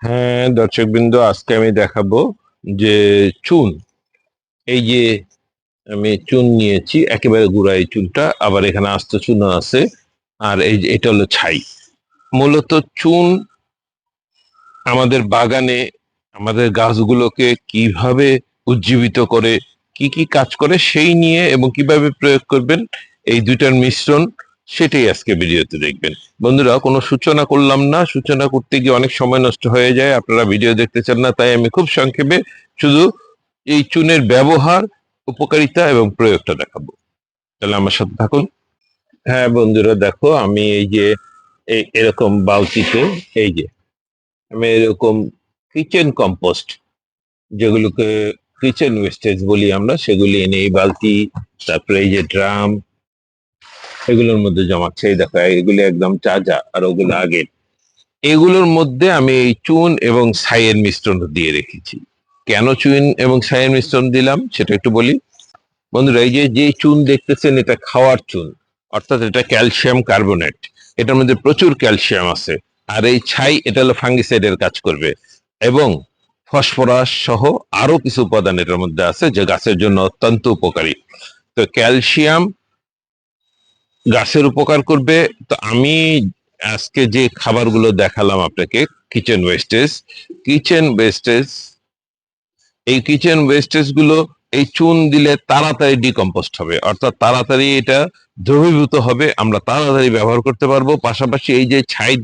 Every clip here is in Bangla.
হ্যাঁ, দর্শকবৃন্দ, আজকে আমি দেখাবো যে চুন। এই যে আমি চুন নিয়েছি, একেবারে গুঁড়া এই চুনটা, আবার এখানে আস্ত চুন আছে। আর এই যে এটা হলো ছাই। মূলত চুন আমাদের বাগানে আমাদের গাছগুলোকে কিভাবে উজ্জীবিত করে, কি কি কাজ করে সেই নিয়ে, এবং কিভাবে প্রয়োগ করবেন এই দুইটার মিশ্রণ, সেটাই আজকে ভিডিওতে দেখবেন। বন্ধুরা, কোনো সূচনা করলাম না, সূচনা করতে গিয়ে অনেক সময় নষ্ট হয়ে যায়, আপনারা ভিডিও দেখতে চান না, তাই আমি খুব সংক্ষেপে শুধু এই চুনের ব্যবহার, উপকারিতা এবং প্রয়োগটা দেখাবো। তাহলে আমার সাথে থাকুন। হ্যাঁ বন্ধুরা, দেখো আমি এই যে এরকম বালতিতে, এই যে আমি এরকম কিচেন কম্পোস্ট, যেগুলোকে কিচেন ওয়েস্টেজ বলি আমরা, সেগুলি এনে এই বালতি, তারপরে এই যে ড্রাম, এগুলোর মধ্যে জমাচ্ছে। এই দেখো, এগুলি একদম তাজা আর ওগুলো আগের। এগুলোর মধ্যে আমি এই চুন এবং ছাইয়ের মিশ্রণ দিয়ে রেখেছি। কেন চুন এবং ছাইয়ের মিশ্রণ দিলাম সেটা একটু বলি। বন্ধুরা, এই যে যে চুন দেখতেছেন, এটা খাওয়ার চুন, অর্থাৎ এটা ক্যালসিয়াম কার্বনেট। এটার মধ্যে প্রচুর ক্যালসিয়াম আছে। আর এই ছাই, এটা হলো ফাঙ্গিসাইডের কাজ করবে, এবং ফসফরাস সহ আরো কিছু উপাদান এটার মধ্যে আছে, যে গাছের জন্য অত্যন্ত উপকারী। তো ক্যালসিয়াম গাছের উপকার করবে। তো আমি আজকে যে খাবারগুলো দেখালাম আপনাকে, কিচেন ওয়েস্টেজ, কিচেন ওয়েস্টেজ এই কিচেন ওয়েস্টেজ গুলো এই চুন দিলে তাড়াতাড়ি ডিকম্পোস্ট হবে, অর্থাৎ তাড়াতাড়ি এটা দ্রবীভূত হবে, আমরা তাড়াতাড়ি ব্যবহার করতে পারবো। পাশাপাশি এই যে ছাই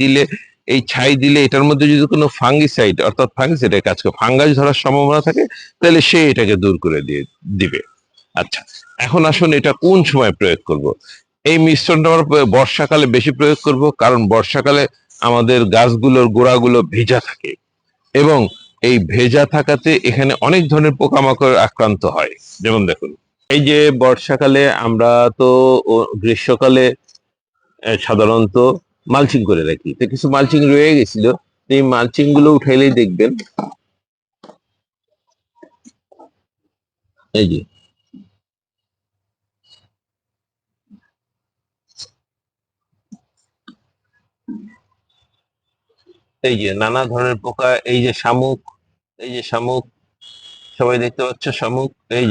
দিলে এটার মধ্যে যদি কোনো ফাঙ্গিসাইড, অর্থাৎ ফাঙ্গিসাইডের কাজ করে ফাঙ্গাস ধরার সম্ভাবনা থাকে, তাহলে সে এটাকে দূর করে দিয়ে দিবে। আচ্ছা, এখন আসুন এটা কোন সময় প্রয়োগ করব। এই মিশ্রণটা আমরা বর্ষাকালে বেশি প্রয়োগ করব, কারণ বর্ষাকালে আমাদের গাছগুলোর গোড়াগুলো ভেজা থাকে, এবং এই ভেজা থাকাতে এখানে অনেক ধরনের পোকামাকড় আক্রান্ত হয়। যেমন দেখুন, এই যে বর্ষাকালে আমরা তো গ্রীষ্মকালে সাধারণত মালচিং করে রাখি, তো কিছু মালচিং রয়ে গেছিল। এই মালচিং গুলো উঠাইলেই দেখবেন, এই যে নানা ধরনের পোকা, এই যে শামুক, সবাই দেখতে পাচ্ছ শামুক, এই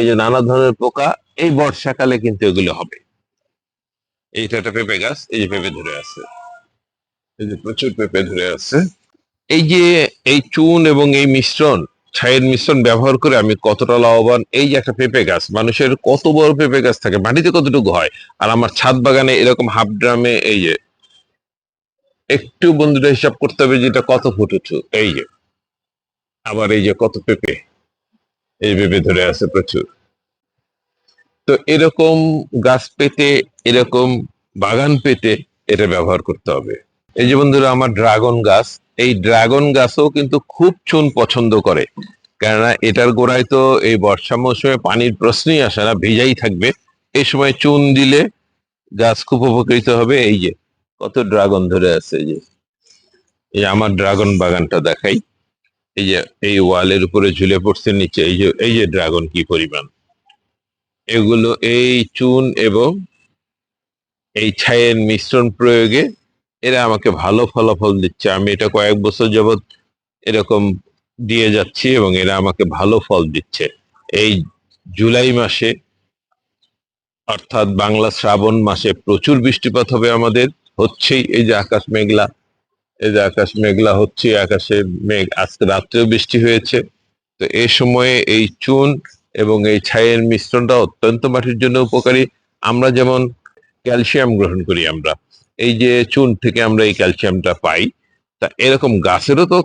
যে নানা ধরনের পোকা, এই বর্ষাকালে কিন্তু এগুলো হবে। এইটা একটা পেঁপে গাছ, এই যে পেঁপে ধরে আছে, এই যে প্রচুর পেঁপে ধরে আছে। এই যে এই চুন এবং এই মিশ্রণ, ছাইয়ের মিশ্রণ ব্যবহার করে আমি কতটা লাভবান। এই যে একটা পেঁপে গাছ, মানুষের কত বড় পেঁপে গাছ থাকে, মাটিতে কতটুকু হয়, আর আমার ছাদ বাগানে এরকম হাফ ড্রামে, এই যে একটু বন্ধুরা হিসাব করতে হবে যে এটা কত ফুট উঁচু। এই যে আবার এই যে কত পেঁপে, এই পেঁপে ধরে আছে প্রচুর। তো এরকম গাছ পেতে, এরকম বাগান পেতে এটা ব্যবহার করতে হবে। এই যে বন্ধুরা, আমার ড্রাগন গাছ, এই ড্রাগন গাছও কিন্তু খুব চুন পছন্দ করে, কেননা এটার গোড়ায় তো এই বর্ষা মৌসুমে পানির প্রশ্নই আসে না, ভেজাই থাকবে। এই সময় চুন দিলে গাছ খুব উপকৃত হবে। এই যে কত ড্রাগন ধরে আছে, এই যে আমার ড্রাগন বাগানটা দেখাই। এই যে এই ওয়ালের উপরে ঝুলে পড়ছে নিচে, এই যে ড্রাগন কি পরিমাণ। এগুলো এই চুন এবং এই ছাইয়ের মিশ্রণ প্রয়োগে এরা আমাকে ভালো ফলাফল দিচ্ছে। আমি এটা কয়েক বছর যাবত এরকম দিয়ে যাচ্ছি, এবং এরা আমাকে ভালো ফল দিচ্ছে। এই জুলাই মাসে, অর্থাৎ বাংলা শ্রাবণ মাসে প্রচুর বৃষ্টিপাত হবে আমাদের, হচ্ছেই। এই যে আকাশ মেঘলা, এই যে আকাশ মেঘলা হচ্ছে, আকাশে মেঘ, আজকে রাত্রেও বৃষ্টি হয়েছে। তো এই সময়ে এই চুন এবং এই ছাইয়ের মিশ্রণটা অত্যন্ত মাটির জন্য উপকারী। আমরা যেমন ক্যালসিয়াম গ্রহণ করি, আমরা এই যে চুন থেকে আমরা এই ক্যালসিয়ামটা পাই, তা এরকম গাছেরও তো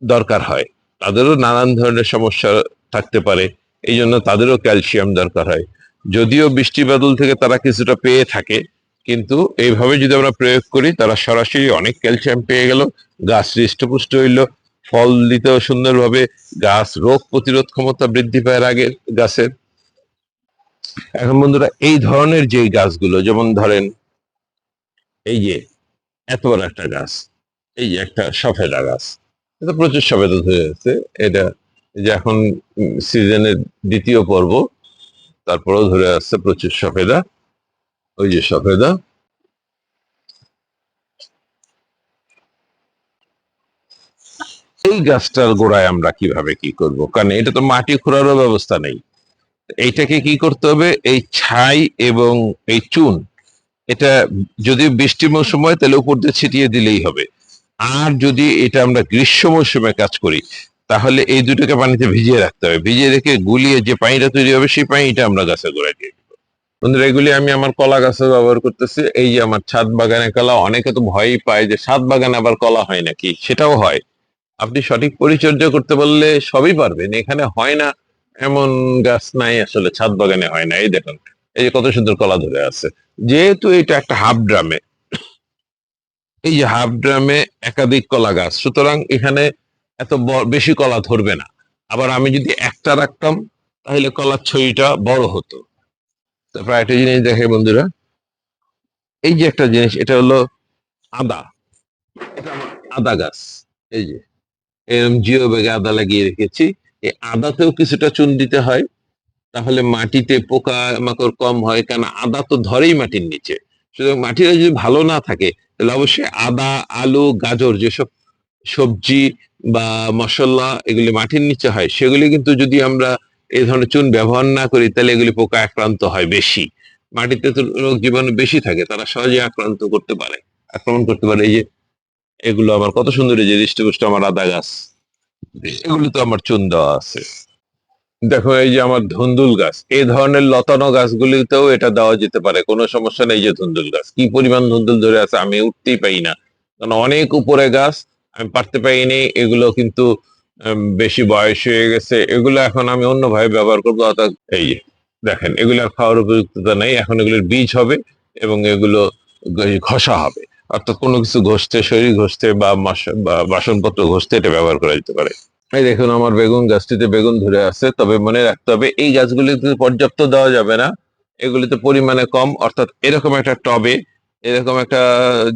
দরকার হয়, তাদেরও নানান ধরনের সমস্যা থাকতে পারে, এই জন্য তাদেরও ক্যালসিয়াম দরকার হয়। যদিও বৃষ্টি বাদল থেকে তারা কিছুটা পেয়ে থাকে, কিন্তু এইভাবে যদি আমরা প্রয়োগ করি, তারা সরাসরি অনেক ক্যালসিয়াম পেয়ে গেল, গাছ হৃষ্টপুষ্ট হইল, ফল দিতেও সুন্দরভাবে, গাছ রোগ প্রতিরোধ ক্ষমতা বৃদ্ধি পায় আগের গাছের। এখন বন্ধুরা, এই ধরনের যে গাছগুলো, যেমন ধরেন এই যে এত বড় একটা গাছ, এই যে একটা সফেদা গাছ, এটা প্রচুর সফেদা ধরে আছে। এটা এই যে এখন সিজনের দ্বিতীয় পর্ব, তারপরেও ধরে আসছে প্রচুর সফেদা। ওই যে সফেদা, এই গাছটার গোড়ায় আমরা কিভাবে কি করব, কারণ এটা তো মাটি খোঁড়ারও ব্যবস্থা নেই। এইটাকে কি করতে হবে, এই ছাই এবং এই চুন, এটা যদি বৃষ্টির মৌসুম হয় তাহলে উপর দিয়ে ছিটিয়ে দিলেই হবে। আর যদি এটা আমরা গ্রীষ্ম মৌসুমে কাজ করি তাহলে এই দুটোকে পানিতে ভিজিয়ে রাখতে হবে, ভিজিয়ে রেখে গুলিয়ে যে পানিটা তৈরি হবে সেই পানিটা আমরা গাছে গোড়ায় দিয়ে দিব। বন্ধুরা, এগুলি আমি আমার কলা গাছে ব্যবহার করতেছি। এই যে আমার ছাদ বাগানে কলা, অনেকে তো ভয়ই পায় যে ছাদ বাগানে আবার কলা হয় নাকি, সেটাও হয়। আপনি সঠিক পরিচর্যা করতে পারলে সবই পারবেন। এখানে হয় না এমন গাছ নাই আসলে ছাদ বাগানে হয় না। এই দেখুন, এই যে কত সুন্দর কলা ধরে আছে। যেহেতু এটা একটা হাফ ড্রামে, এই যে হাফ ড্রামে একাধিক কলা গাছ, সুতরাং এখানে এত বেশি কলা ধরবে না। আবার আমি যদি একটা রাখতাম তাহলে কলার ছড়িটা বড় হতো। তারপর একটা জিনিস দেখে বন্ধুরা, এই যে একটা জিনিস, এটা হলো আদা। এটা আমার আদা গাছ। এই যে এরকম জিও ব্যাগে আদা লাগিয়ে রেখেছি। এই আদাতেও কিছুটা চুন দিতে হয়, তাহলে মাটিতে পোকা মাকড় কম হয়, কারণ আদা তো ধরেই মাটির নিচে। সুতরাং মাটিটা যদি ভালো না থাকে তাহলে অবশ্যই আদা, আলু, গাজর যেসব সবজি বা মশলা এগুলি মাটির নিচে হয়, সেগুলি কিন্তু যদি আমরা এই ধরনের চুন ব্যবহার না করি তাহলে এগুলি পোকা আক্রান্ত হয় বেশি। মাটিতে তো রোগ জীবাণু বেশি থাকে, তারা সহজে আক্রমণ করতে পারে। এই যে এগুলো আমার কত সুন্দর, এই যে হৃষ্টপুষ্ট আমার আদা গাছ, এগুলো তো আমার চুন দেওয়া আছে। দেখো এই যে আমার ধুন্দুল গাছ, এই ধরনের লতানো গাছগুলিতেও এটা দেওয়া যেতে পারে, কোনো সমস্যা নেই। যে ধুন্দুল গাছ, কি পরিমাণ ধুন্দুল ধরে আছে আমি উঠতেই পাই না, কারণ অনেক উপরে গাছ, আমি পারতে পারিনি। এগুলো কিন্তু বেশি বয়স হয়ে গেছে, এগুলো এখন আমি অন্যভাবে ব্যবহার করবো। অর্থাৎ এই যে দেখেন, এগুলো আর খাওয়ার উপযুক্ততা নেই, এখন এগুলোর বীজ হবে এবং এগুলো ঘষা হবে। অর্থাৎ কোনো কিছু ঘষতে, শরীর ঘষতে বা বাসনপত্র ঘষতে এটা ব্যবহার করা যেতে পারে। এই দেখুন আমার বেগুন গাছটিতে বেগুন ধরে আছে, তবে মনে রাখতে হবে এই গাছগুলিতে পর্যাপ্ত দেওয়া যাবে না, এগুলিতে পরিমাণে কম। অর্থাৎ এরকম একটা টবে, এরকম একটা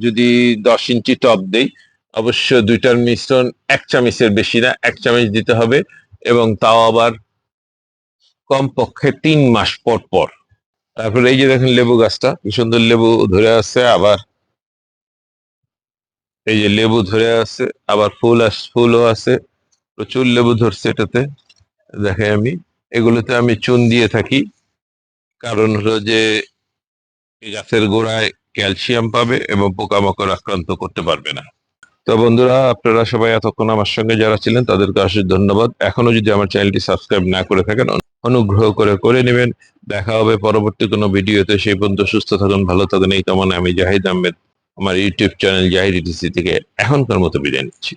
যদি 10 ইঞ্চি টব দেই, অবশ্য দুইটার মিশ্রণ 1 চামচের বেশি না, 1 চামচ দিতে হবে, এবং তাও আবার কমপক্ষে 3 মাস পর পর। তারপরে এই যে দেখেন লেবু গাছটা, কি সুন্দর লেবু ধরে আছে। আবার এই যে লেবু ধরে আছে, আবার ফুলও আছে, প্রচুর লেবু ধরছে এটাতে। দেখে আমি এগুলোতে আমি চুন দিয়ে থাকি, কারণ হলো যে এই গাছের গোড়ায় ক্যালসিয়াম পাবে এবং পোকামাকড় আক্রান্ত করতে পারবে না। তো বন্ধুরা, আপনারা সবাই এতক্ষণ আমার সঙ্গে যারা ছিলেন তাদেরকে অশেষ ধন্যবাদ। এখনো যদি আমার চ্যানেলটি সাবস্ক্রাইব না করে থাকেন, অনুগ্রহ করে করে নেবেন। দেখা হবে পরবর্তী কোনো ভিডিওতে। সেই পর্যন্ত সুস্থ থাকুন, ভালো থাকুন, এই কামনা আমি জাহিদ আহমেদ আমার ইউটিউব চ্যানেল জাহিদ ইটিসি থেকে এখনকার মতো বিদায় নিচ্ছি।